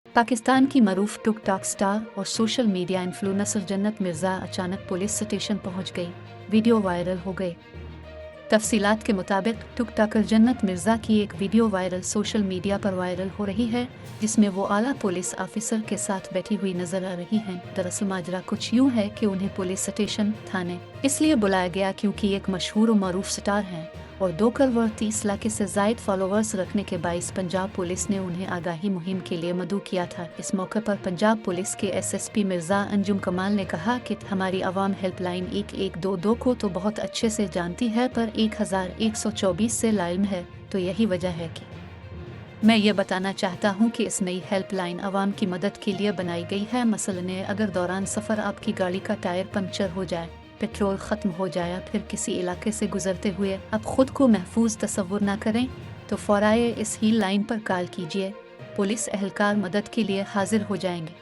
पाकिस्तान की मरूफ TikTok star और social media influencer जन्नत मिर्ज़ा अचानक पुलिस स्टेशन पहुंच गई। वीडियो वायरल हो गई। तफसीलात के मुताबिक टिकटॉकर जन्नत मिर्ज़ा की एक वीडियो वायरल सोशल मीडिया पर वायरल हो रही है, जिसमें वो आला पुलिस ऑफिसर के साथ बैठी हुई नजर आ रही हैं। दरअसल माजरा कुछ यूँ है कि उन्हें पुलिस स्टेशन थाने इसलिए बुलाया गया क्योंकि एक मशहूर और मरूफ स्टार हैं और 2 करोड़ 30 लाख से जायद फॉलोअर्स रखने के बाइस पंजाब पुलिस ने उन्हें आगाही मुहिम के लिए मदऊ किया था। इस मौके पर पंजाब पुलिस के एसएसपी मिर्ज़ा अंजुम कमाल ने कहा कि हमारी आवाम हेल्पलाइन 1122 को तो बहुत अच्छे से जानती है, पर 1124 से लाइम है, तो यही वजह है कि मैं ये बताना चाहता हूँ कि इस नई हेल्पलाइन आवाम की मदद के लिए बनाई गई है। मसलन अगर दौरान सफ़र आपकी गाड़ी का टायर पंक्चर हो जाए, पेट्रोल ख़त्म हो जाए, फिर किसी इलाके से गुजरते हुए आप ख़ुद को महफूज तसव्वुर ना करें, तो फ़ौरन इस ही लाइन पर कॉल कीजिए। पुलिस एहलकार मदद के लिए हाजिर हो जाएंगे।